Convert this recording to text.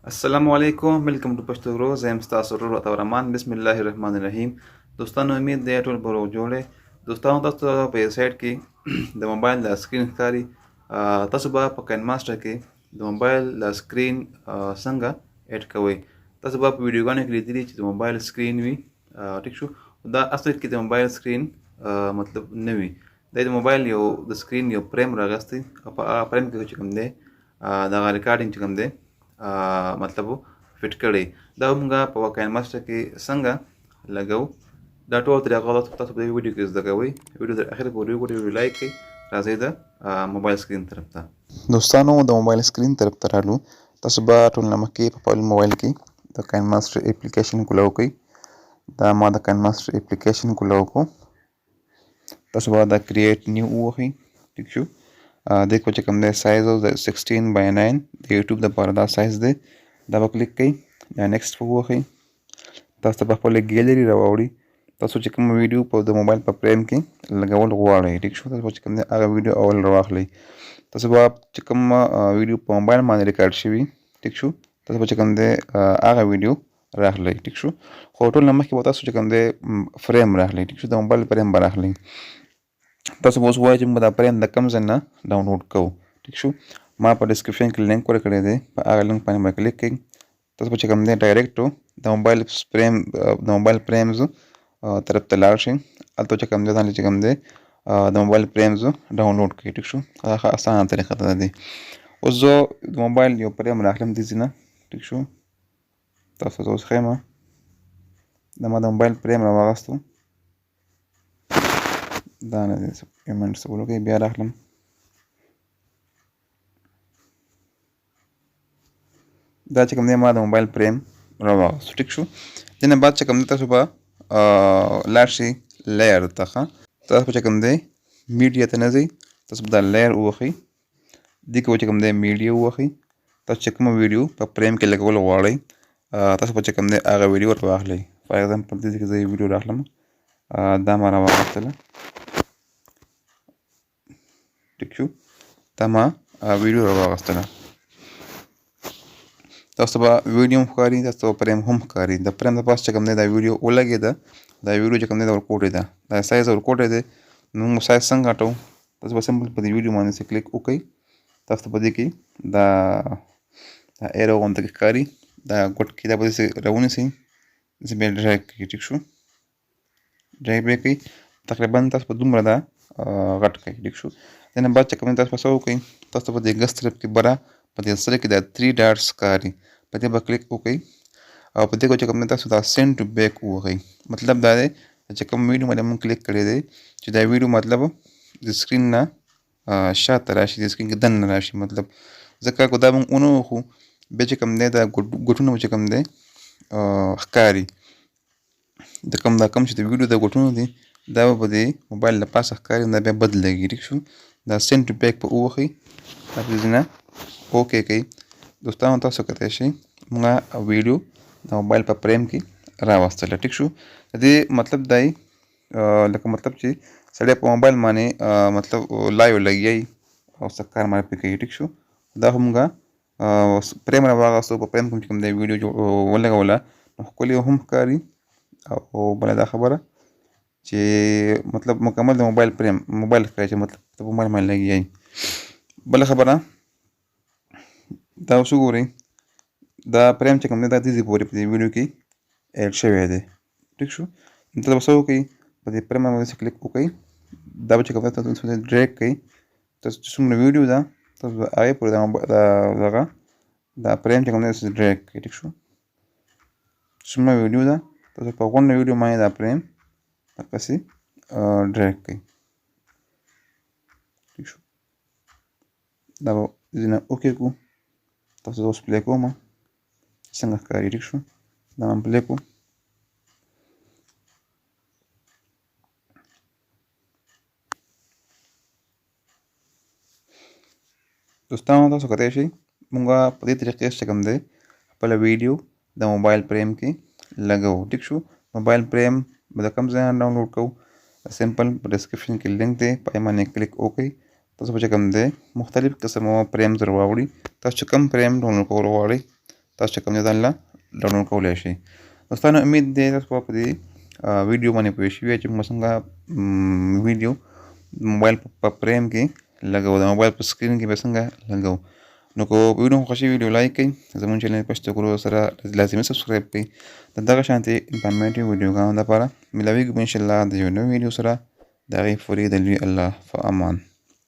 Assalamu Alaikum, welcome to Pashto Rose. I am shorturl.at Bismillahirrahmanirrahim. दोस्तों उम्मीद है टोल बरो जोड़े दोस्तों पे साइड की द मोबाइल द स्क्रीन कारी तसबा प Kinemaster की द मोबाइल द स्क्रीन संगा ऐड कवे तसबा वीडियो गाने के लिए दिली द मोबाइल स्क्रीन भी ठीक शो द असली की द मोबाइल स्क्रीन मतलब नवी द मोबाइल यो द स्क्रीन यो प्रेम रगस्ती प्रेम के चकम दे द रिकॉर्डिंग चकम दे मतलब फिट कड़ी दा हमगा पवा Kinemaster की संगा लगाओ دا ټول طریقه غلط تاسو په ویډیو کې زده کوئ ویډیو تر اخره پورې وګورئ لایک کړئ راځئ د موبایل سکرین طرف ته دوستانو د موبایل سکرین طرف ته رالو تاسو به ټول مخکې په خپل موبایل کې د Kinemaster اپلیکیشن کولاو کوئ دا ما د Kinemaster اپلیکیشن کولاو کو تاسو به دا کریټ نیو ووهئ ټیک شو د کو چې کوم دی سایز او 16:9 د یوټیوب لپاره دا سایز دی دا به کلیک کړئ یا نیکسټ ووهئ تاسو به خپل ګیلري راوړئ تاسو چې کوم ویډیو په د موبایل په فریم کې لګول غواړئ ټیک شو تاسو چې کوم دی هغه ویډیو اول راواخلئ تاسو به چې کوم ویډیو په موبایل باندې ریکارډ شوی ټیک شو تاسو به چې کوم دی هغه ویډیو راخلئ ټیک شو خو ټول نه مخکې به تاسو چې کوم دی فریم راخلئ ټیک شو د موبایل فریم به راخلئ تاسو به اوس ووایئ چې موږ دا فریم د کوم ځای نه ډاونلوډ کوو ټیک شو ما په ډسکرپشن کې لینک ورکړی دی په هغه لینک باندې به کلیک کړئ تاسو به چې کوم دی ډایرکټ د موبایل فریم د موبایل فریمز طرف ته لاړ شئ هلته چې کوم دی ځان چې کوم دی د موبایل فریمز ډاونلوډ کړئ ټیک شو هغه اسانه طریقه ده دی اوس زه د موبایل یو فریم راخلم دې ځای نه ټیک شو تاسو ته اوس ښیم دا ما د موبایل فریم راواغستو دا نه دی یو منټ صبر وکړئ بیا راخلم دا چې کوم دی ما د موبایل فریم راواغستو ټیک شو دې نه بعد چې کوم دی تاسو به لاړ شئ لیر ته تاسو به چې کوم دی میډیا ته نه ځئ تاسو به دا لیر ووهئ دې کې به چې کوم دی میډیا ووهئ تاسو چې کومه ویډیو په فریم کې لګول غواړئ تاسو به چې کوم دی هغه ویډیو ورته واخلئ فار ایگزامپل دې کې زه یو ویډیو راخلم دا ما راواخیستله ټیک شو دا ما ویډیو راواخیستله تاسو به ویډیو هم ښکاري تاسو به فریم هم ښکاري د فریم د پاسه چې کوم دی دا ویډیو ولګېده دا ویډیو چې کوم دی دا ورکوټی ده دا سایز ورکوټی دی نو موږ سایز څنګه اټو تاسو به سمپل په دې ویډیو باندې کلیک وکړئ تاسو په دې کې دا ایرو غونډه کې ښکاري دا ګوټ کې دا به داسې راونیسئ داسې بیا ډریګ کړئ ټیک شو ډریګ بیا کوئ تقریبا تاسو په دومره دا غټ کړئ ټیک شو دې نه بعد چې کوم دی تاسو به څه وکړئ تاسو په دې ګس طرف کې بره په دې سره کې دا 3 ډاټس ښکاري په دې به کلیک وکړئ او په دې کې چې کوم تاسو دا سینډ ټو بیک ووهئ مطلب دا دی چې کوم ویډیو باندې موږ کلیک کړی دی چې دا ویډیو مطلب د سکرین نه شاته راشي د سکرین کې دننه راشي مطلب ځکه که دا موږ ونه وخو بیا چې کوم دی دا ګوټونه چې کوم دی ښکاري د کوم چې د ویډیو د ګوټونه دي دا به په دې موبایل له پاسه ښکاري دا بیا بد لګي ټیک شو دا سینډ ټو بیک په ووهئ دا په دې نه اوکې کوئ دوستانو تاسو کتلی شئ موږ ویډیو د موبایل په فریم کې راوستله ټیک شو د دې مطلب دی لکه مطلب چې سړی په موبایل باندې مطلب لایو لګیایي او څه کار باندې پرې کوي ټیک شو دا خو موږ فریم راواغستو په فریم کې چې کوم دی ویډیو ولګوله نو ښکلې هم ښکاري او بله دا خبره چې مطلب مکمل د موبایل فریم موبایل ښکاري چې مطلب په موبایل باندې لګیایي بله خبره دا اوس وګورئ دا فریم چې کوم دی دا دې پورې په دې ویډیو کې ایډ شوی دی ټیک شو تاسو به څه وکړئ په دې فریم باندې کلیک وکړئ دا به چې کوم دی تاسو ډریګ کړئ تاسو چې څومره ویډیو ده تاسو به هغې پورې دغه دا فریم چې کوم دی تاسو ډریګ کړئ ټیک شو څومره ویډیو ده تاسو په غونډه ویډیو باندې دا فریم دقسې ډریګ کړئ ټیک شو دا به ځینې اوکې کړو تاسو اوس پلی کوم څنګه ښکاري ټیک شو دا هم پلی کړو دوستانو تاسو کتلی شئ موږ په دې طریقې چې کوم دی خپله ویډیو د موبایل فریم کې لګوو ټیک شو موبایل فریم به د کوم ځای نه ډاونلوډ کوو سمپل په ډسکرپشن کې لینک دی په هغې باندې کلیک وکړئ تاسو به چې کوم دی مختلف قسمه فریمز راوړي تاسو چې کوم فریم ډاونلوډ کول غواړئ تاسو کوم نه دانله ډاونلوډ کولای شئ دوستانو امید دی تاسو په دې ویډیو باندې پوه شئ چې موږ څنګه ویډیو موبایل په فریم کې لګو د موبایل په سکرین کې به څنګه لګو نو کو ویډیو خوښي ویډیو لایک کړئ زموږ چینل پښتو ګرو سره لازمي سبسکرایب کړئ دغه شانتي انفارمیټیو ویډیوګانو لپاره ملاویږو ان شاء الله د یو نوې ویډیو سره دغه فوري د الله په امان